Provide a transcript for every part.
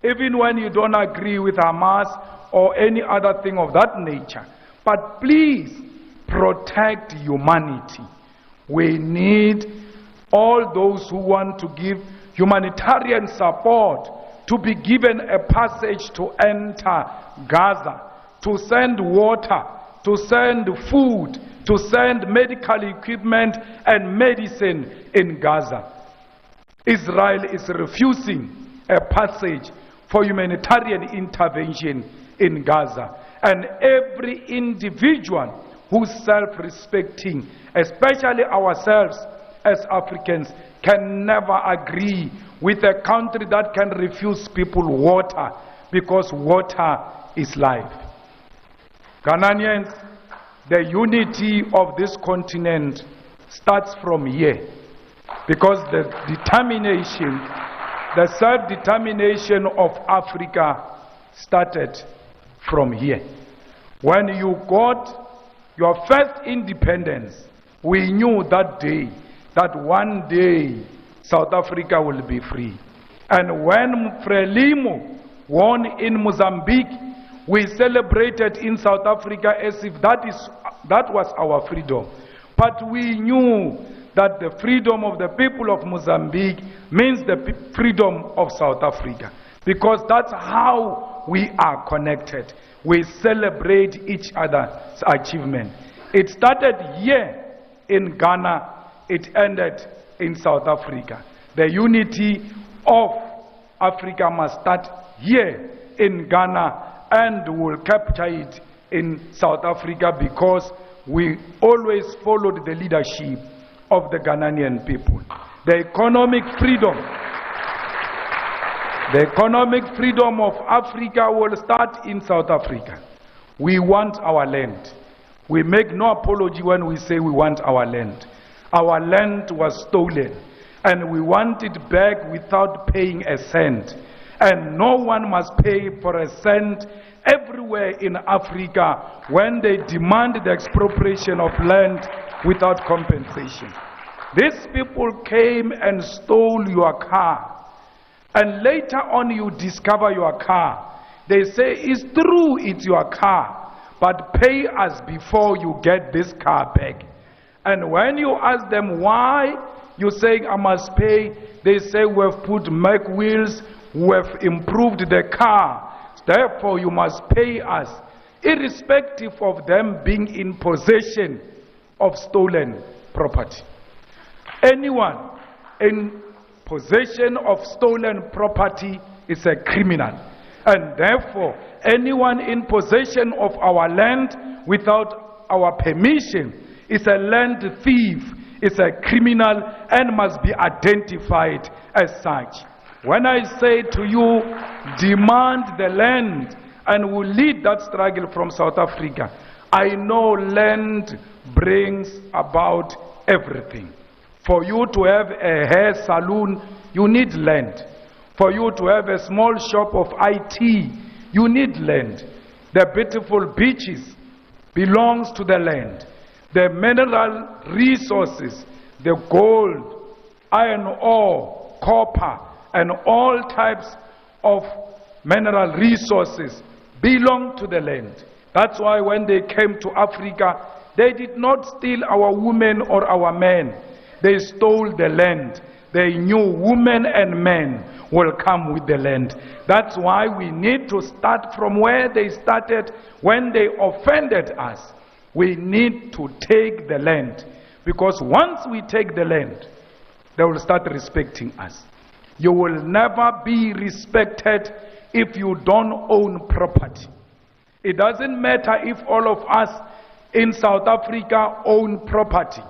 even when you don't agree with Hamas or any other thing of that nature. But please protect humanity. We need all those who want to give humanitarian support to be given a passage to enter Gaza, to send water, to send food, to send medical equipment and medicine in Gaza. Israel is refusing a passage for humanitarian intervention in Gaza. And every individual who's self-respecting, especially ourselves as Africans, can never agree with a country that can refuse people water, because water is life. Ghanaians, the unity of this continent starts from here, because the determination, the self-determination of Africa started from here. When you got your first independence, we knew that day, that one day South Africa will be free. And when Frelimo won in Mozambique, we celebrated in South Africa as if that was our freedom. But we knew that the freedom of the people of Mozambique means the freedom of South Africa, because that's how we are connected. We celebrate each other's achievement. It started here in Ghana, it ended in South Africa. The unity of Africa must start here in Ghana, and will capture it in South Africa, because we always followed the leadership of the Ghanaian people. The economic freedom of Africa will start in South Africa. We want our land. We make no apology when we say we want our land. Our land was stolen, and we want it back without paying a cent. And no one must pay for a cent everywhere in Africa when they demand the expropriation of land without compensation. These people came and stole your car, and later on you discover your car. They say, it's true, it's your car, but pay us before you get this car back. And when you ask them why, you say, I must pay, they say, we have put Mac wheels, we have improved the car, therefore you must pay us, irrespective of them being in possession of stolen property. Anyone in possession of stolen property is a criminal, and therefore anyone in possession of our land without our permission is a land thief, is a criminal, and must be identified as such. When I say to you, demand the land, and will lead that struggle from South Africa, I know land brings about everything. For you to have a hair salon, you need land. For you to have a small shop of IT, you need land. The beautiful beaches belongs to the land. The mineral resources, the gold, iron ore, copper, and all types of mineral resources belong to the land. That's why when they came to Africa, they did not steal our women or our men. They stole the land. They knew women and men will come with the land. That's why we need to start from where they started when they offended us. We need to take the land, because once we take the land, they will start respecting us. You will never be respected if you don't own property. It doesn't matter if all of us in South Africa own property.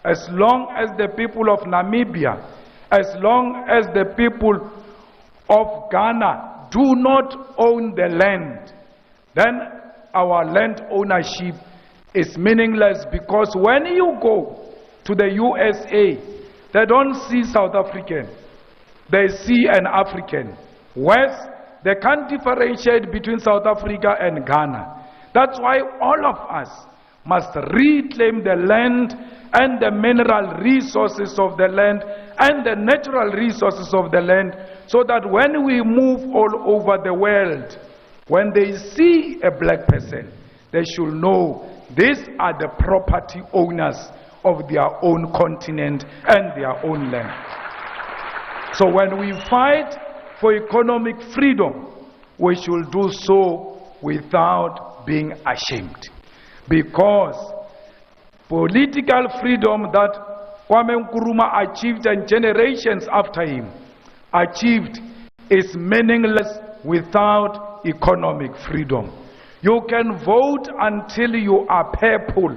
As long as the people of Namibia, as long as the people of Ghana do not own the land, then our land ownership is meaningless, because when you go to the USA, they don't see South African, they see an African. West, they can't differentiate between South Africa and Ghana. That's why all of us must reclaim the land and the mineral resources of the land and the natural resources of the land so that when we move all over the world, when they see a black person, they should know these are the property owners of their own continent and their own land. So when we fight for economic freedom, we should do so without being ashamed. Because political freedom that Kwame Nkrumah achieved and generations after him achieved is meaningless without economic freedom. You can vote until you are purple.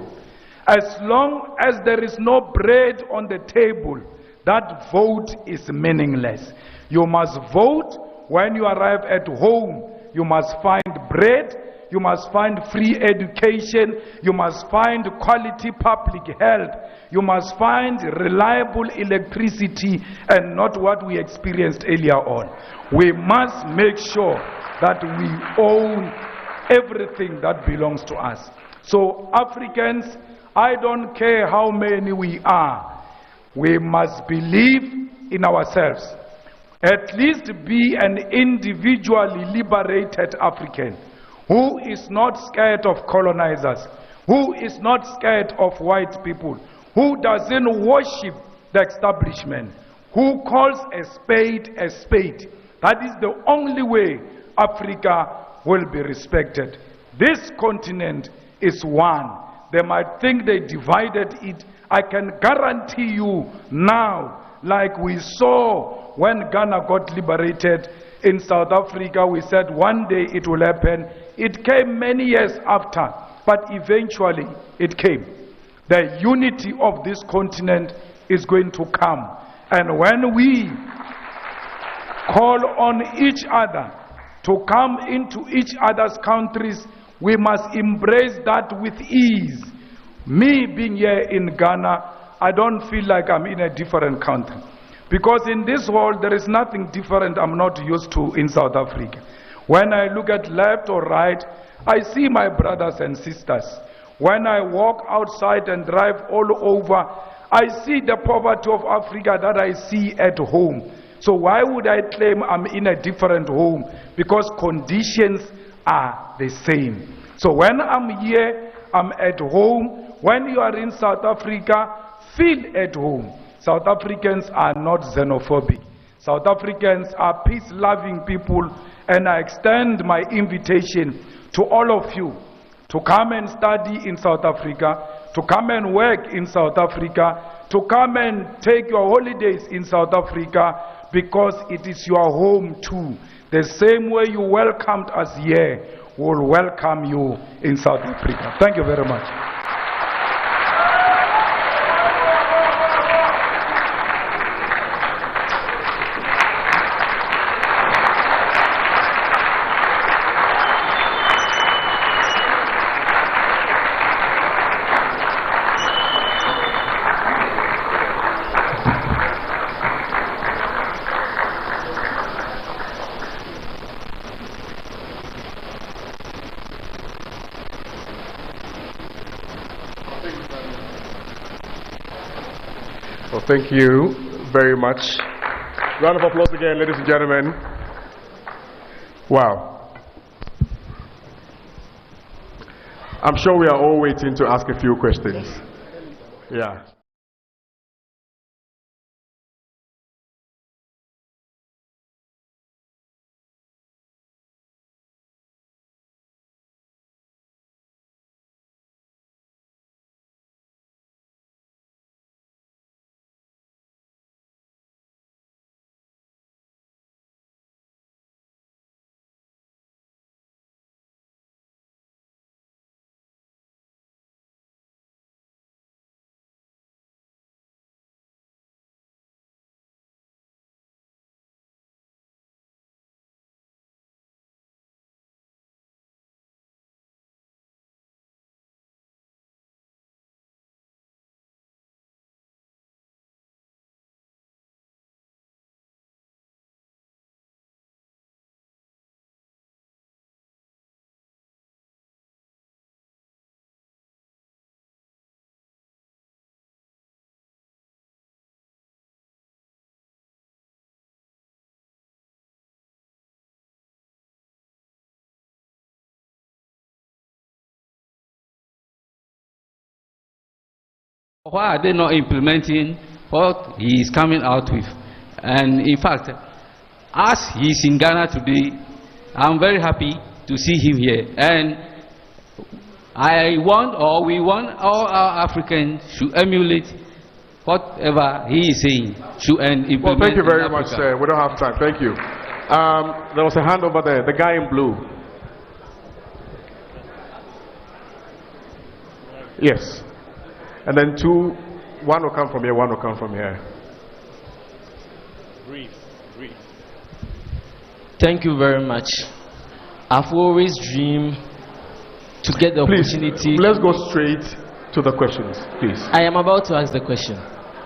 As long as there is no bread on the table, that vote is meaningless. You must vote when you arrive at home. You must find bread. You must find free education. You must find quality public health. You must find reliable electricity and not what we experienced earlier on. We must make sure that we own everything that belongs to us. So Africans, I don't care how many we are, we must believe in ourselves. At least be an individually liberated African who is not scared of colonizers, who is not scared of white people, who doesn't worship the establishment, who calls a spade a spade. That is the only way Africa will be respected. This continent is one. They might think they divided it. I can guarantee you now, like we saw when Ghana got liberated in South Africa, we said one day it will happen. It came many years after, but eventually it came. The unity of this continent is going to come. And when we call on each other to come into each other's countries, we must embrace that with ease. Me being here in Ghana, I don't feel like I'm in a different country. Because in this world, there is nothing different I'm not used to in South Africa. When I look at left or right, I see my brothers and sisters. When I walk outside and drive all over, I see the poverty of Africa that I see at home. So why would I claim I'm in a different home? Because conditions are the same. So when I'm here, I'm at home. When you are in South Africa, feel at home. South Africans are not xenophobic. South Africans are peace-loving people, and I extend my invitation to all of you to come and study in South Africa, to come and work in South Africa, to come and take your holidays in South Africa, because it is your home too. The same way you welcomed us here, will welcome you in South Africa. Thank you very much. Well, thank you very much. Round of applause again, ladies and gentlemen. Wow. I'm sure we are all waiting to ask a few questions. Yeah. Why are they not implementing what he is coming out with? And in fact, as he is in Ghana today, I'm very happy to see him here. And I want, or we want, all our Africans to emulate whatever he is saying, to implement. Well, thank you very much, sir. We don't have time. Thank you. There was a hand over there, the guy in blue. Yes. And then one will come from here, one will come from here. Brief. Thank you very much. I've always dreamed to get the opportunity. Let's go straight to the questions, please. I am about to ask the question.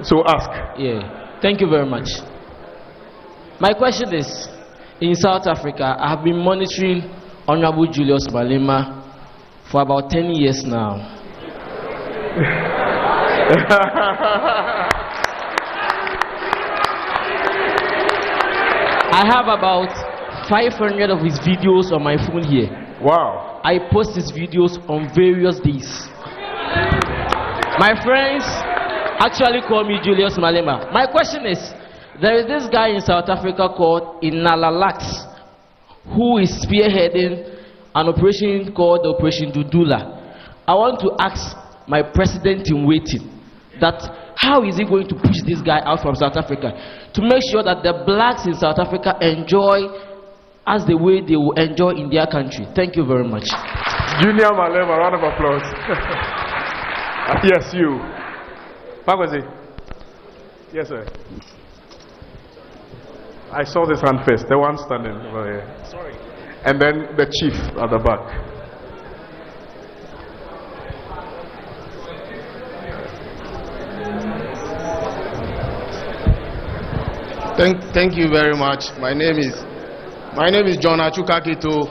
So ask. Yeah. Thank you very much. My question is, in South Africa, I have been monitoring Honorable Julius Malema for about 10 years now. I have about 500 of his videos on my phone here. Wow. I post his videos on various days. My friends actually call me Julius Malema. My question is, there is this guy in South Africa called Inalalax who is spearheading an operation called Operation Dudula. I want to ask my president in waiting that how is he going to push this guy out from South Africa to make sure that the blacks in South Africa enjoy as the way they will enjoy in their country. Thank you very much. Junior Malema, round of applause. Yes, you. What was it? Yes, sir. I saw this hand first, the one standing over here. Sorry. And then the chief at the back. Thank you very much. My name is John Achuka Kito,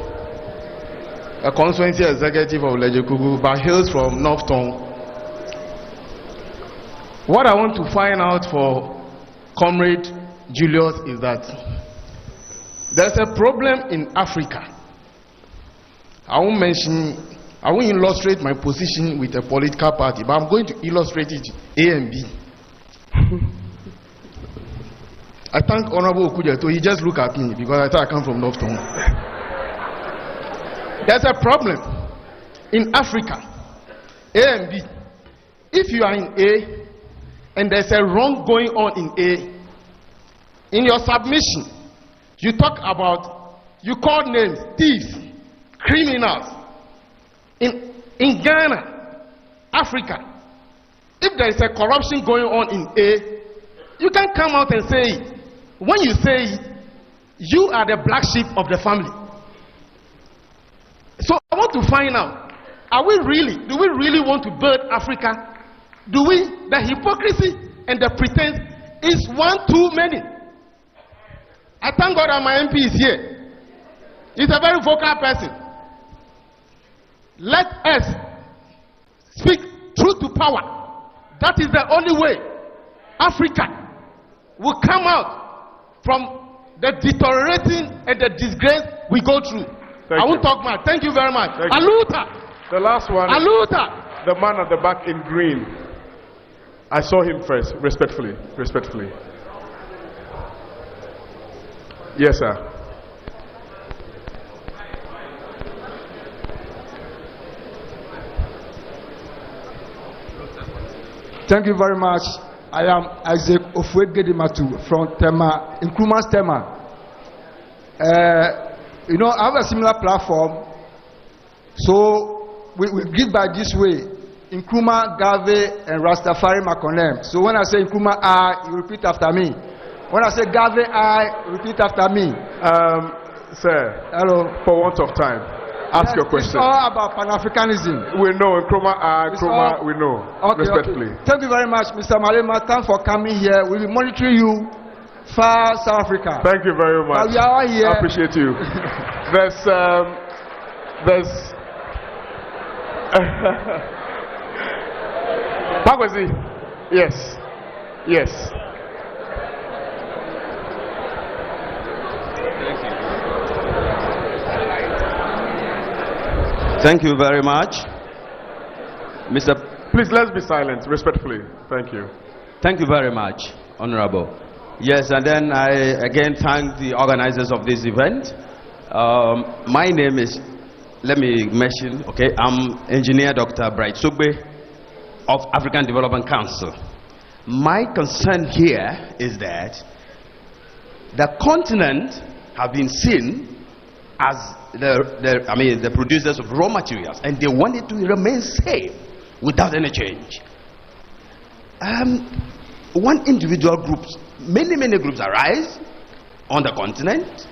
a constituency executive of Lejekugu, but hails from North Tongue. What I want to find out for Comrade Julius is that there's a problem in Africa. I won't illustrate my position with a political party, but I'm going to illustrate it A and B. I thank Honorable Okujeto. He just looked at me because I thought I come from North Tongue. There's a problem in Africa, A and B. If you are in A and there's a wrong going on in A, in your submission, you talk about, you call names, thieves, criminals. In Ghana, Africa, if there is a corruption going on in A, you can come out and say it. When you say you are the black sheep of the family. So I want to find out, do we really want to build Africa? The hypocrisy and the pretense is one too many. I thank God that my MP is here. He's a very vocal person. Let us speak truth to power. That is the only way Africa will come out from the deteriorating and the disgrace we go through. I won't talk much. Thank you very much. Aluta. The last one. Aluta. The man at the back in green. I saw him first. Respectfully. Yes, sir. Thank you very much. I am Isaac Ofwegedimatu from Tema, Nkrumah's Tema. I have a similar platform. So we give by this way. Nkrumah, Gave, and Rastafari Makonem. So when I say Nkrumah I, you repeat after me. When I say Gave I, repeat after me. Sir, hello. For want of time. Ask your question. It's all about Pan-Africanism. We know, Nkrumah, we know. Okay, respectfully. Okay. Thank you very much, Mr. Malema. Thanks for coming here. We'll be monitoring you far South Africa. Thank you very much. But we are all here. I appreciate you. there's Pagwazi. Yes. Thank you very much, Mr. Please, let's be silent, respectfully. Thank you. Thank you very much, Honorable. Yes, and then I again thank the organizers of this event. My name is, let me mention, okay, I'm Engineer Dr. Bright Sugbe of African Development Council. My concern here is that the continent have been seen as the producers of raw materials, and they want it to remain safe without any change. One individual groups, many groups arise on the continent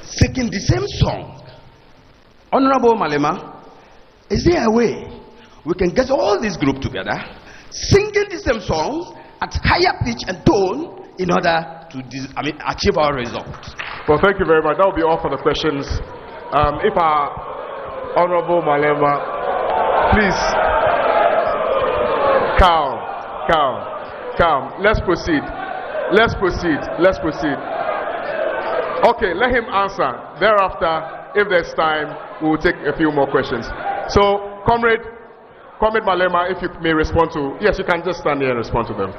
seeking the same song. Honorable Malema, is there a way we can get all these groups together singing the same songs at higher pitch and tone in order to achieve our results? Well, thank you very much. That will be all for the questions. If our Honorable Malema, please, calm. Let's proceed. Okay, let him answer. Thereafter, if there's time, we will take a few more questions. So, Comrade Malema, if you may respond to, yes, you can just stand here and respond to them.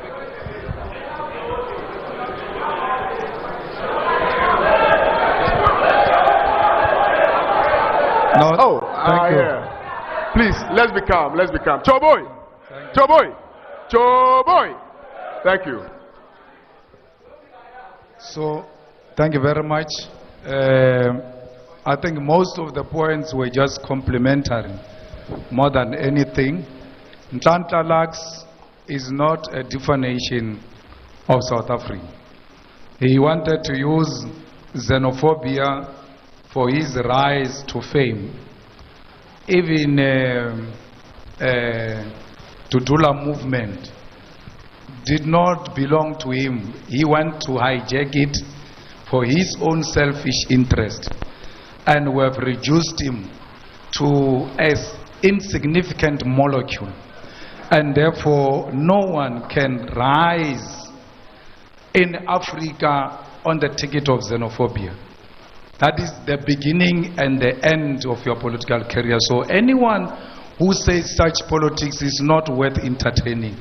No, thank you. Yeah. Please, let's be calm. Choboy. Thank you. So, thank you very much. I think most of the points were just complimentary, more than anything. Ntlantla is not a definition of South Africa. He wanted to use xenophobia for his rise to fame. Even Tutula movement did not belong to him. He went to hijack it for his own selfish interest, and we have reduced him to an insignificant molecule, and therefore no one can rise in Africa on the ticket of xenophobia. That is the beginning and the end of your political career. So anyone who says such politics is not worth entertaining,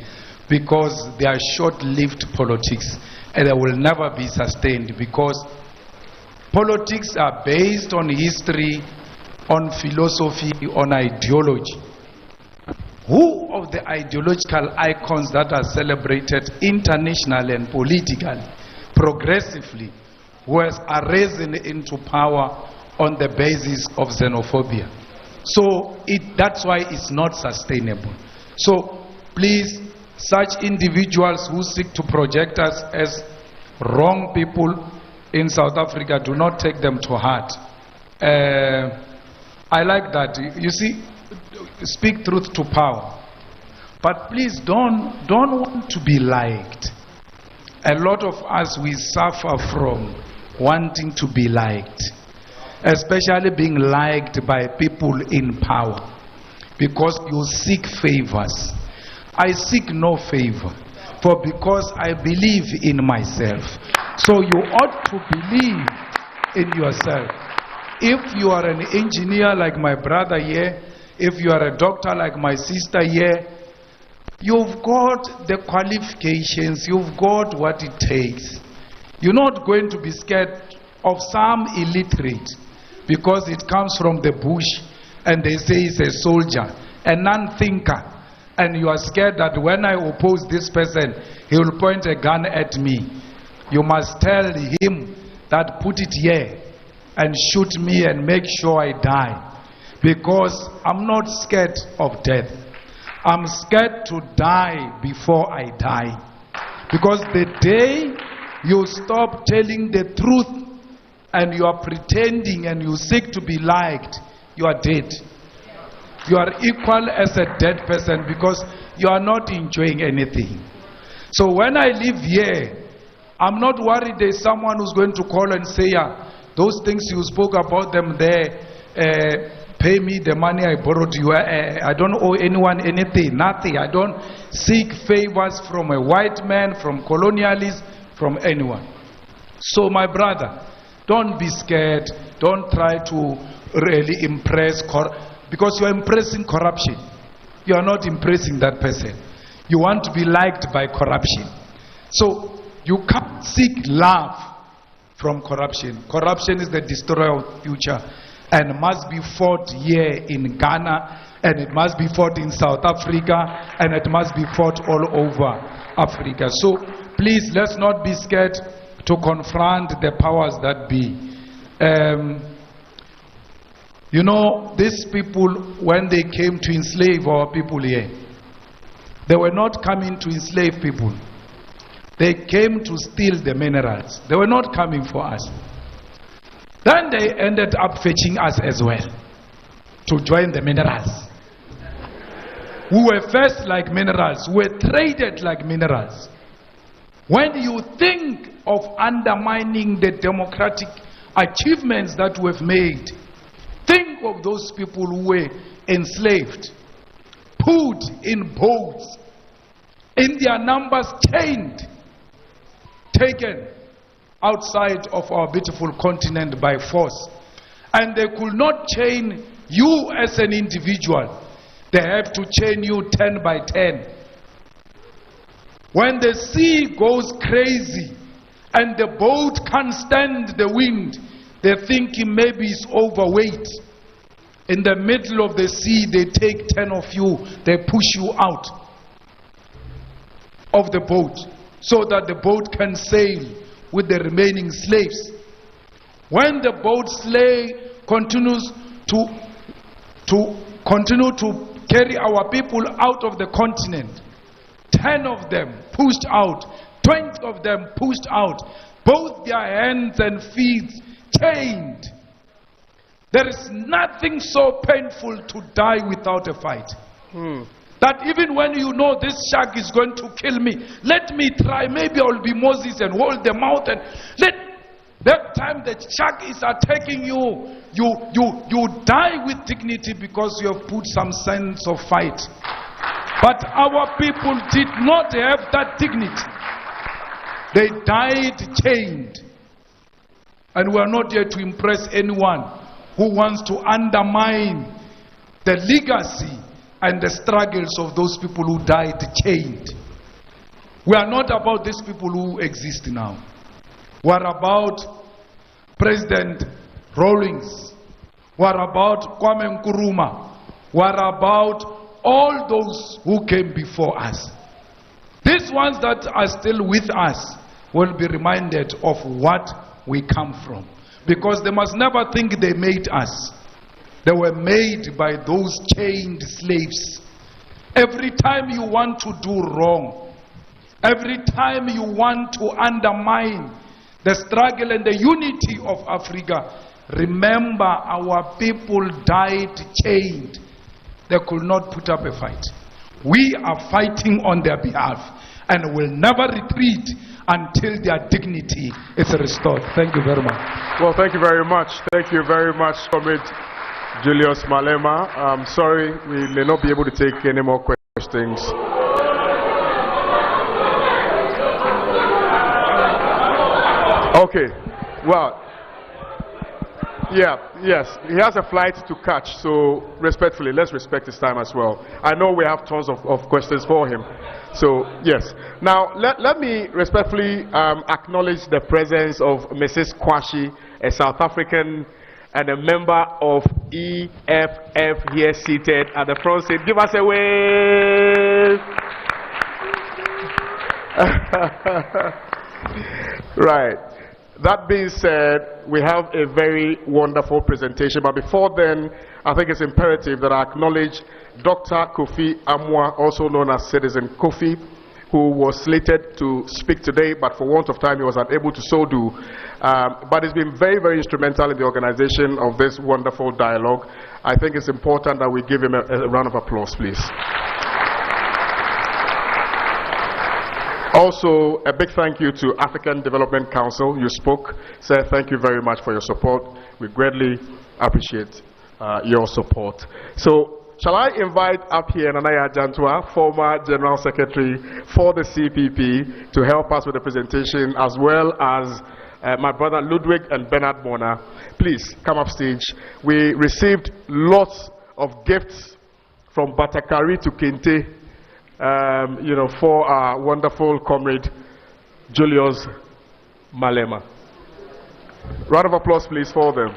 because they are short-lived politics and they will never be sustained, because politics are based on history, on philosophy, on ideology. Who of the ideological icons that are celebrated internationally and politically, progressively, was arisen into power on the basis of xenophobia? So that's why it's not sustainable. So please, such individuals who seek to project us as wrong people in South Africa, do not take them to heart. I like that. You see, speak truth to power. But please don't want to be liked. A lot of us, we suffer from wanting to be liked, especially being liked by people in power, because you seek favors. I seek no favor, for because I believe in myself. So you ought to believe in yourself. If you are an engineer like my brother here, if you are a doctor like my sister here, you've got the qualifications, you've got what it takes. You're not going to be scared of some illiterate because it comes from the bush and they say he's a soldier, a non-thinker, and you are scared that when I oppose this person, he will point a gun at me. You must tell him that put it here and shoot me and make sure I die, because I'm not scared of death. I'm scared to die before I die, because the day you stop telling the truth and you are pretending and you seek to be liked, you are dead. You are equal as a dead person, because you are not enjoying anything. So when I live here, I'm not worried there's someone who's going to call and say, those things you spoke about them there, pay me the money I borrowed you. I don't owe anyone anything, nothing. I don't seek favors from a white man, from colonialists, from anyone. So my brother, don't be scared. Don't try to really impress, because you are impressing corruption. you are not impressing that person. You want to be liked by corruption. So you can't seek love from corruption. Corruption is the destroyer of future and must be fought here in Ghana, and it must be fought in South Africa, and it must be fought all over Africa. So please, let's not be scared to confront the powers that be. You know, these people, when they came to enslave our people here, they were not coming to enslave people. They came to steal the minerals. They were not coming for us. Then they ended up fetching us as well to join the minerals. We were first like minerals. We were traded like minerals. When you think of undermining the democratic achievements that we've made, think of those people who were enslaved, put in boats, in their numbers chained, taken outside of our beautiful continent by force. And they could not chain you as an individual. They have to chain you 10 by 10. When the sea goes crazy and the boat can't stand the wind, they're thinking maybe it's overweight. In the middle of the sea, they take 10 of you, they push you out of the boat so that the boat can sail with the remaining slaves. When the boat continues to carry our people out of the continent, 10 of them pushed out, 20 of them pushed out, both their hands and feet chained. There is nothing so painful to die without a fight. That even when you know this shark is going to kill me, let me try, maybe I will be Moses and hold the mouth, and let that time the shark is attacking you, you die with dignity because you have put some sense of fight. But our people did not have that dignity. They died chained. And we are not here to impress anyone who wants to undermine the legacy and the struggles of those people who died chained. We are not about these people who exist now. We are about President Rawlings. We are about Kwame Nkrumah. We are about all those who came before us. These ones that are still with us will be reminded of what we come from. Because they must never think they made us. They were made by those chained slaves. Every time you want to do wrong, every time you want to undermine the struggle and the unity of Africa, remember our people died chained. They could not put up a fight. We are fighting on their behalf and will never retreat until their dignity is restored. Thank you very much. Well, thank you very much. Thank you very much, Comrade Julius Malema. I'm sorry we may not be able to take any more questions. Okay, well, yes, he has a flight to catch, so respectfully, let's respect his time as well. I know we have tons of questions for him, so yes. Now, let me respectfully acknowledge the presence of Mrs. Kwashi, a South African and a member of EFF here seated at the front seat. Give us a wave. Right. That being said, we have a very wonderful presentation, but before then, I think it's imperative that I acknowledge Dr. Kofi Amwa, also known as Citizen Kofi, who was slated to speak today, but for want of time, he was unable to so do. But he's been very, very instrumental in the organization of this wonderful dialogue. I think it's important that we give him a round of applause, please. Also, a big thank you to African Development Council. You spoke. Sir, thank you very much for your support. We greatly appreciate your support. So, shall I invite up here Nanaya Jantua, former General Secretary for the CPP, to help us with the presentation, as well as my brother Ludwig and Bernard Mona. Please come up stage. We received lots of gifts from Batakari to Kente, for our wonderful comrade, Julius Malema. Round of applause, please, for them.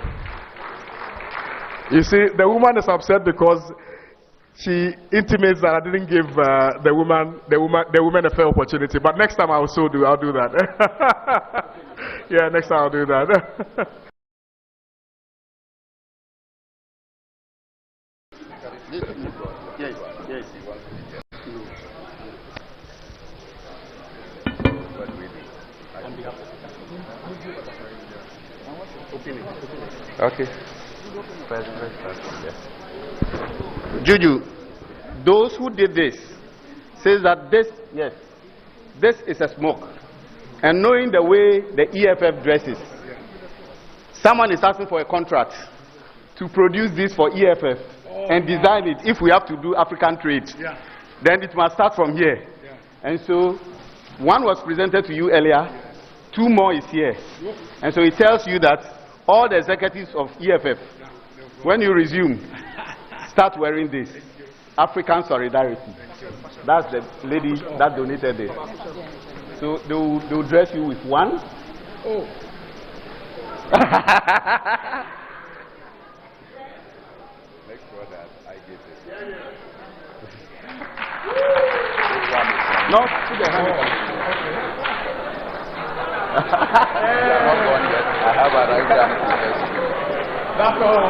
You see, the woman is upset because she intimates that I didn't give the woman a fair opportunity. But next time I'll do that. Yeah, next time I'll do that. Okay. Juju, those who did this says that this is a smoke. And knowing the way the EFF dresses, someone is asking for a contract to produce this for EFF and design it. If we have to do African trade, then it must start from here. And so one was presented to you earlier, 2 more is here. And so it tells you that all the executives of EFF, when you resume, start wearing this. African solidarity. That's the lady that donated it. So they will dress you with one. Oh. Make sure that I get it. No, put the hand. Not gone yet. I have a right hand. That's all.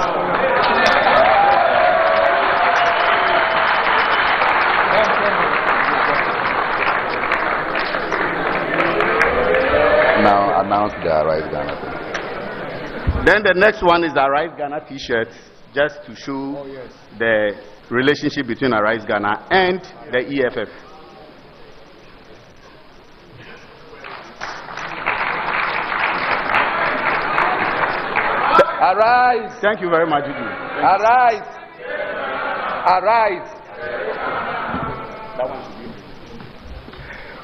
Now announce the Arise Ghana thing. Then the next one is Arise Ghana t-shirt, just to show the relationship between Arise Ghana and the EFF. Arise! Thank you very much, Juju. Arise! Arise!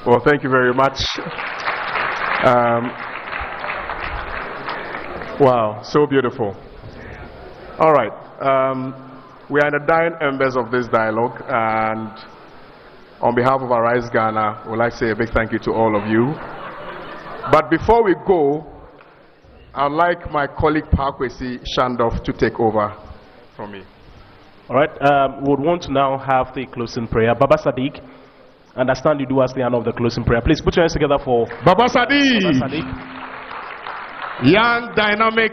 Well, thank you very much. Wow, so beautiful. All right. We are in the dying embers of this dialogue, and on behalf of Arise Ghana, we'd like to say a big thank you to all of you. But before we go, I'd like my colleague Parkwesi Shandoff to take over from me. All right. We would want to now have the closing prayer. Baba Sadiq, understand you do us the honor of the closing prayer. Please put your hands together for Baba Sadiq. Baba Sadiq. Young, dynamic,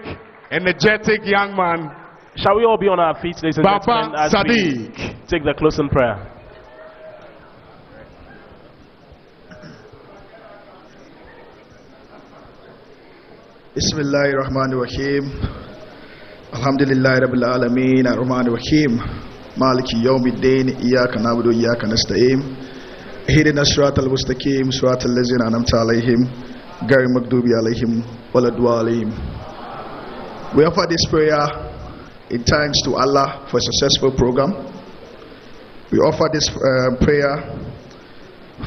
energetic young man. Shall we all be on our feet, ladies and gentlemen, Baba as Sadiq. we take the closing prayer? Bismillahirrahmanirrahim. Alhamdulillahi Rabbil Alameen. Ar-Rahmanir-Rahim. Maliki Yawmiddin. Iyaka na'budu wa iyaka nasta'in. Ihdina as-siratal mustaqim. Siratal ladzina an'amta 'alaihim. Ghayril maghdubi 'alaihim waladdallin. We offer this prayer in thanks to Allah for a successful program. We offer this prayer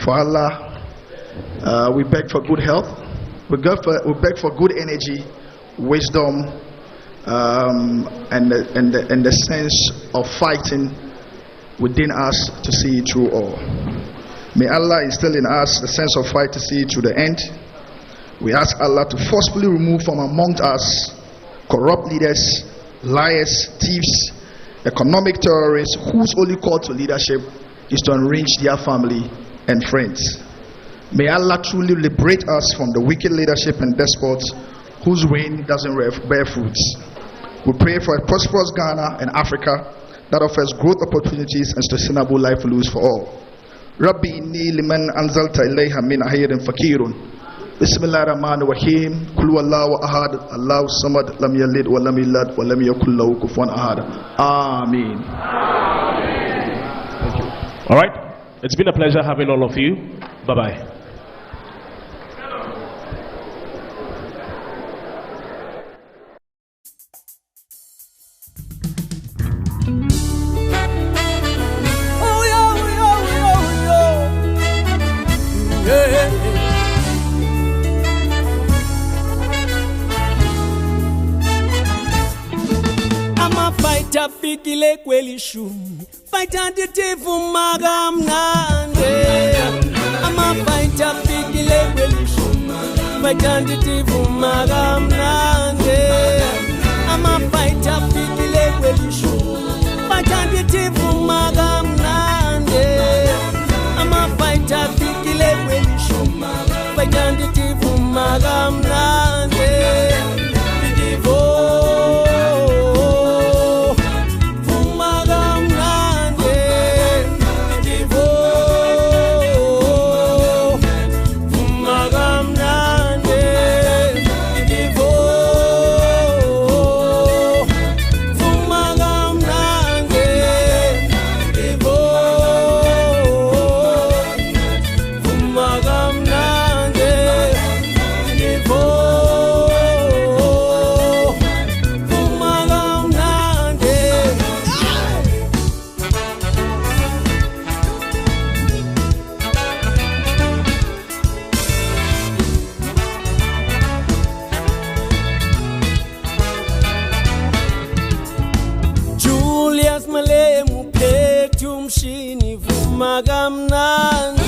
for Allah. We beg for good health. We beg for good energy, wisdom, and the sense of fighting within us to see it through all. May Allah instill in us the sense of fight to see it to the end. We ask Allah to forcefully remove from among us corrupt leaders, liars, thieves, economic terrorists whose only call to leadership is to enrich their family and friends. May Allah truly liberate us from the wicked leadership and despots whose reign doesn't bear fruits. We pray for a prosperous Ghana and Africa that offers growth opportunities and sustainable livelihoods for all. Rabbi inni liman anzalta ilayha min ahirin fakirun. Bismillahir Rahmanir Rahim. Kul huwallahu ahad, Allahu samad, lam yalid wa lam yulad wa lam yakul lahu kufuwan ahad. Amen. Thank you. All right. It's been a pleasure having all of you. Bye-bye. I'm a fighter. fikile kweli shumi fighter ditivu magamnande ama fighter fikile kweli shumi fighter ditivu magamnande ama fighter fikile kweli shumi fighter ditivu magamnande ama fighter fikile kweli shumi fighter ditivu magamnande Julius Malema phethu mshini vumakamnandi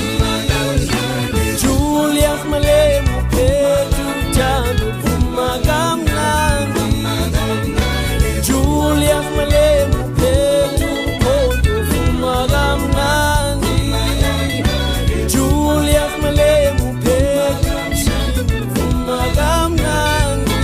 Julius Malema phethu thando vumakamnandi Julius Malema phethu mkhonto vumakamnandi Julius Malema phethu mshini vumakamnandi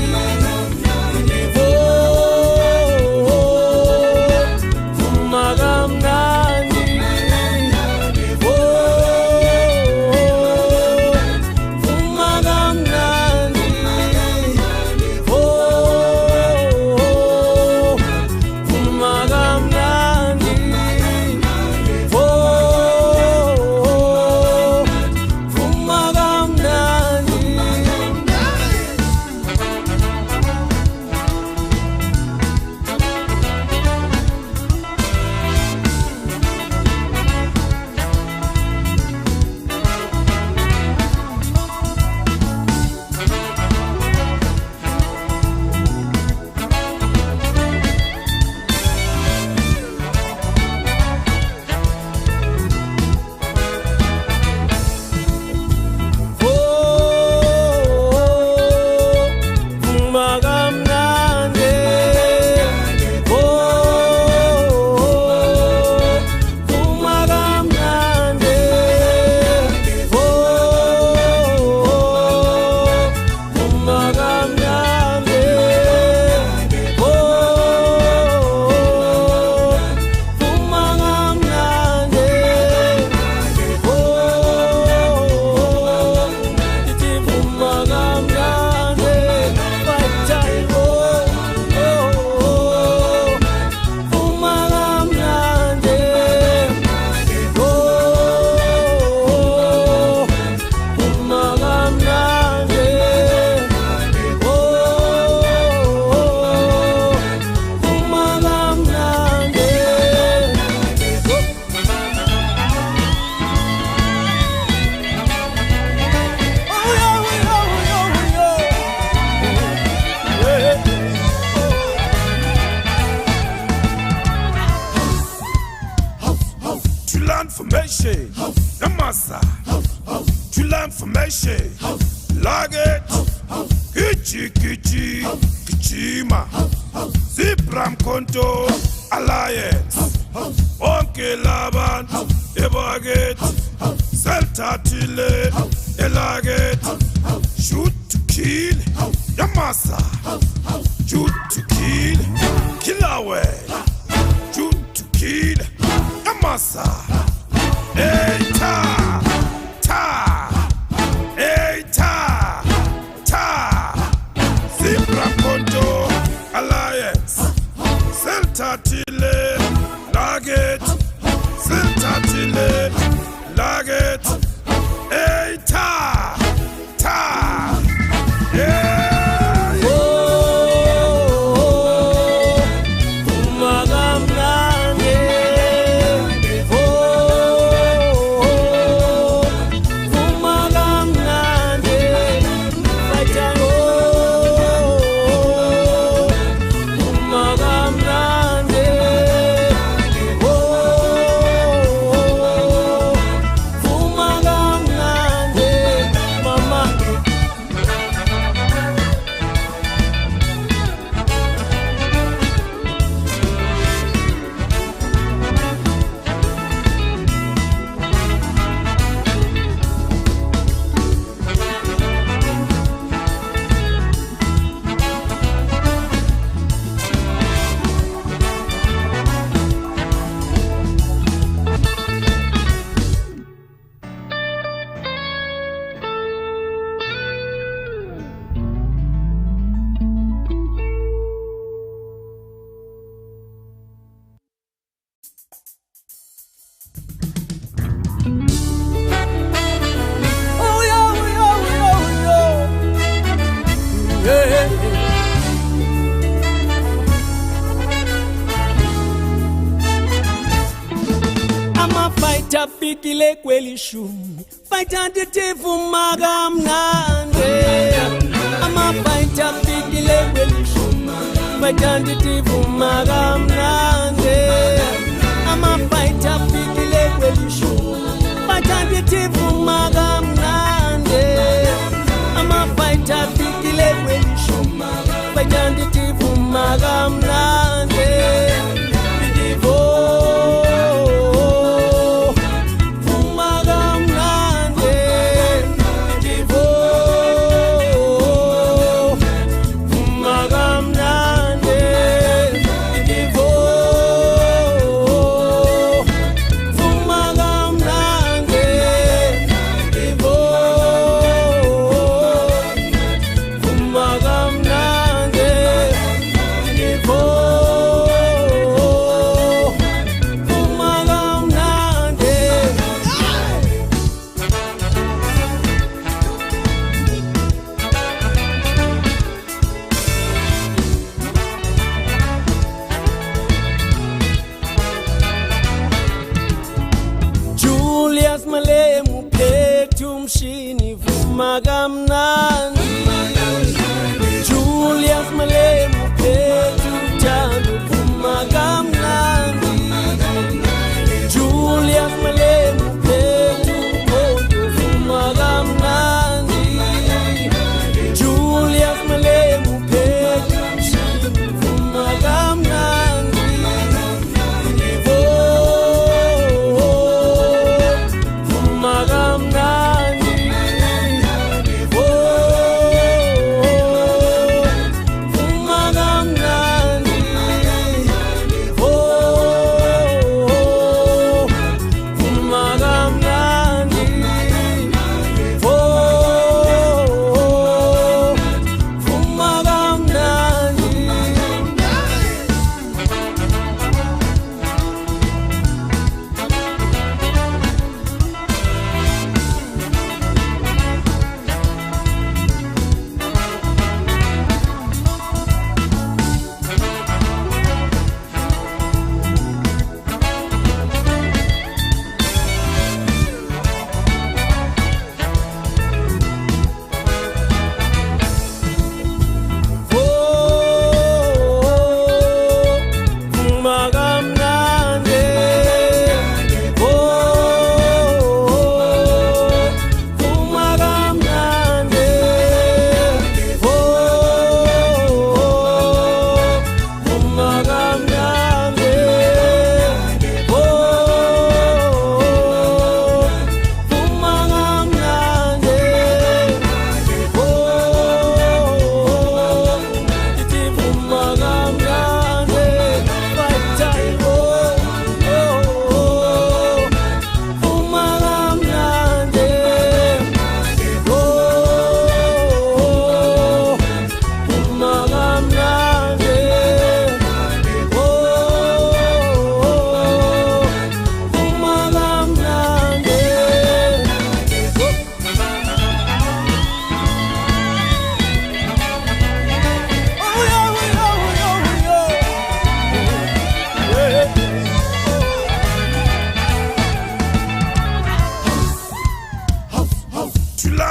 Information, Namasa, Chula information, Laget, Kichi, Kichima, Zipram Konto, Alliance, Onke Laban, Ebaget, Celta Tile, Elaget, Shoot to kill, Yamasa, Shoot to kill, Killawe, Shoot to kill, Yamasa. Eita, Zebra Konto Alliance, Celta Tile, Laget, Celta Tile, Laget, Eita, yeah. fikile kweli shumi faitante fumaga mnande ama faita fikile kweli shumi faitante fumaga mnande ama faita fikile kweli shumi faitante fumaga mnande ama faita fikile kweli shumi faitante fumaga mnande Julius Malema petu mshini fumaga mnandi Julius Malema petu tangu fumaga mnandi Julius Malema petu kondo fumaga mnandi Julius Malema petu mshini fumaga mnandi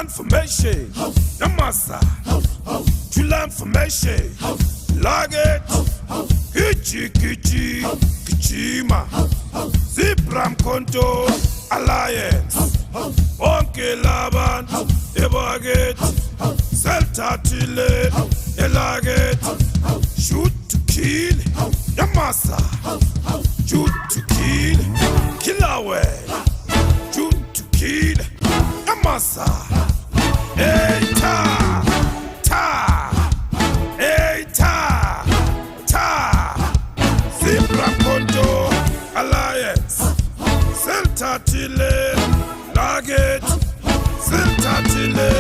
Information, Namasa, Chula information, Laget, Kichi, Kichima, Zipram Konto, Alliance, Onke Laban, Ebaget, Seltatile, Elaget, Shoot to kill, Namasa, Shoot to kill, Killawe, Shoot to kill, Namasa. Hey, ta, hey, ta, Zipra Kondo, Alliance, Seltatile, Laget, Seltatile,